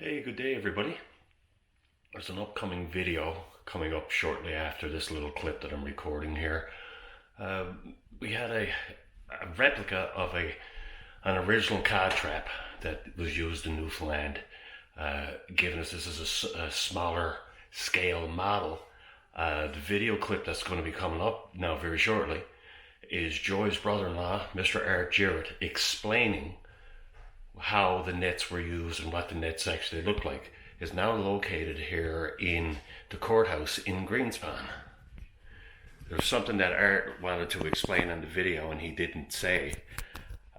Hey, good day everybody. There's an upcoming video coming up shortly after this little clip that I'm recording here. We had a replica of an original cod trap that was used in Newfoundland, given us this as a smaller scale model. The video clip that's going to be coming up now very shortly is Joy's brother-in-law, Mr. Art Jerrett, explaining how the nets were used and what the nets actually look like. Is now located here in the courthouse in Greenspond. There's something that Art wanted to explain in the video and he didn't say.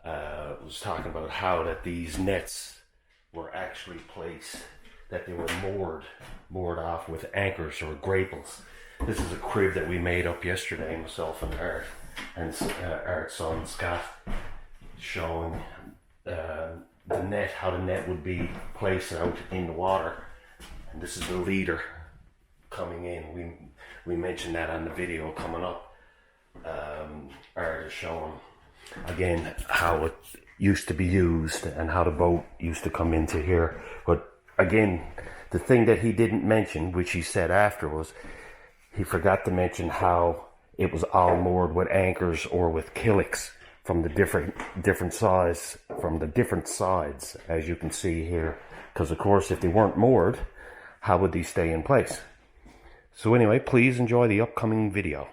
Was talking about how that these nets were actually placed, that they were moored off with anchors or grapples. This is a crib that we made up yesterday, myself and Art, and Art's son Scott, showing the net, how the net would be placed out in the water. And this is the leader coming in. We mentioned that on the video coming up. Art is showing again how it used to be used and how the boat used to come into here. But again, the thing that he didn't mention, which he said after, was he forgot to mention how it was all moored with anchors or with killocks from the different size, from the different sides, as you can see here. Because of course, if they weren't moored, how would they stay in place? So anyway, please enjoy the upcoming video.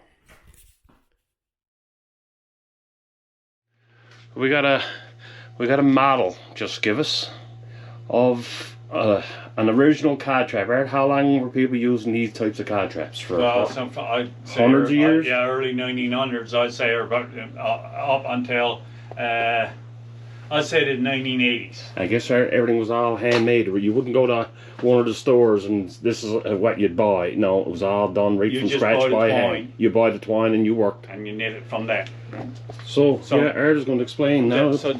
We got a model, just give us, of an original cod trap. Right? How long were people using these types of cod traps for? Well, I'd say hundreds of years. Yeah, early 1900s. I'd say, or about up until I'd say the 1980s. I guess everything was all handmade. You wouldn't go to one of the stores and this is what you'd buy. No, it was all done right from scratch by hand. You buy the twine and you worked. And you knit it from there. So yeah, Art is going to explain now. So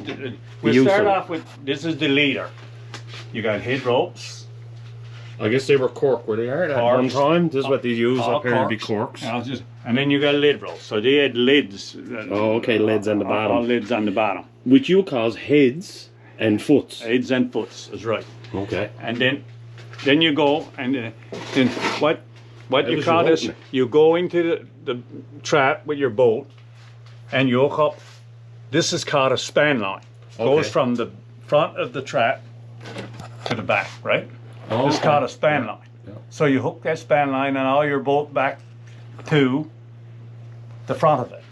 we'll start off with, this is the leader. You got head ropes. I guess they were cork, were they, Art, at one time? This is what they use up here, to be corks. And then you got lid ropes. So they had lids. Oh, okay, lids on the bottom. All lids on the bottom. Which you call heads and foots. Heads and foots, is right. Okay. And then you go, and then what you call this, you go into the trap with your boat, and you hook up. This is called a span line. Okay. Goes from the front of the trap to the back, right? Oh, this is called a span line. Yeah. So you hook that span line and all your boat back to the front of it.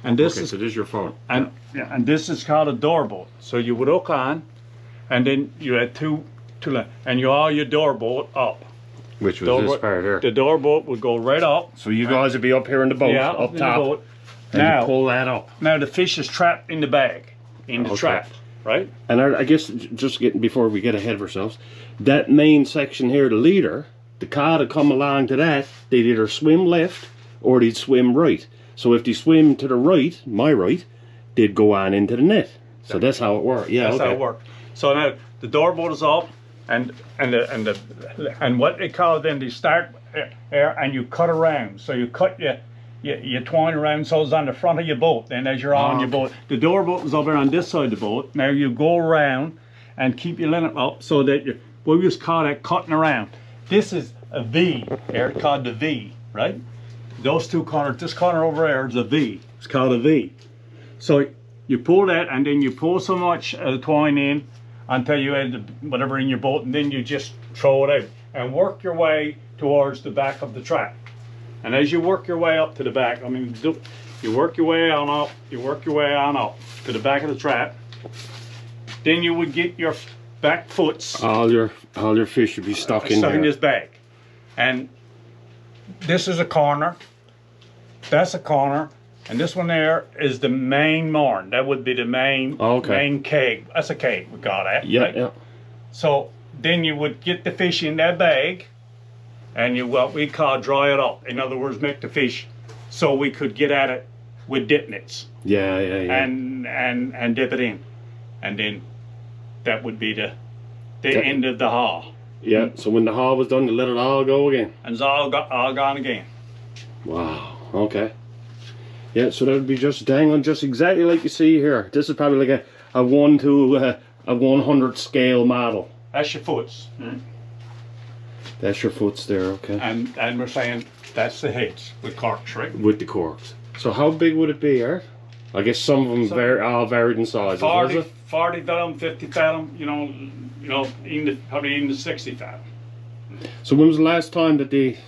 And this is, so this is your front. And and this is called a door boat. So you would hook on, and then you had two and you all your door boat up. Which was this part here. The door boat would go right up. So you guys would be up here in the boat, yeah, up top. In the boat. And now you pull that up. Now the fish is trapped in the bag, in the trap, right? And I guess just before we get ahead of ourselves, that main section here, the leader, the cod would come along to that. They'd either swim left or they'd swim right. So if they swim to the right, my right, they'd go on into the net. So that's how it worked. Yeah, that's how it worked. So now the door boat is up, and what they call it, then they start there and you cut around. So you cut you twine around so it's on the front of your boat. Then as you're on your boat, the door boat is over on this side of the boat. Now you go around and keep your line up so that we just call that cutting around. This is a V. Here it's called the V, right? Those two corners, this corner over there is a V. It's called a V. So you pull that, and then you pull so much twine in until you had whatever in your boat, and then you just throw it out and work your way towards the back of the trap. And as you work your way up to the back, you work your way on up, you work your way on up to the back of the trap. Then you would get your back foots. All your fish would be stuck in there. In this bag. And this is a corner. That's a corner. And this one there is the main marn. That would be the main main keg. That's a keg, we call that. Yeah, right? yeah. So then you would get the fish in that bag, and you what we call dry it up. In other words, make the fish so we could get at it with dip nets. Yeah. And dip it in. And then that would be the end of the haul. Yeah, so when the haul was done, you let it all go again. And it's all gone again. Wow, okay. Yeah, so that would be just just exactly like you see here. This is probably like a 1 to a 100 scale model. That's your foots. That's your foots there, okay. And we're saying that's the heads with corks, right? With the corks. So how big would it be, Art? I guess some of them all varied in sizes, was it? 40 fathom, 50 fathom, probably in the 60 fathom. So when was the last time that they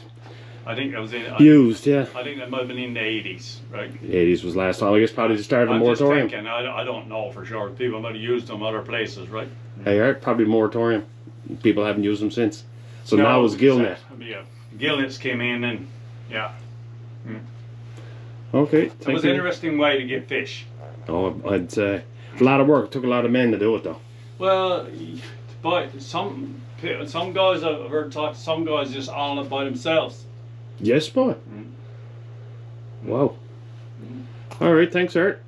I think it was in used, yeah? I think it might have been in the 80s, right? The 80s was last time. I guess probably they started a I'm just moratorium. thinking, I don't know for sure. People might have used them other places, right? Hey, Art, probably moratorium. People haven't used them since. So now it's gillnet. Yeah, gillnets came in and yeah. Okay. It was an interesting way to get fish. Oh, I'd say a lot of work. It took a lot of men to do it, though. Well, but some guys I've heard talk. Some guys just all it by themselves. Yes, boy. Wow. All right. Thanks, Art.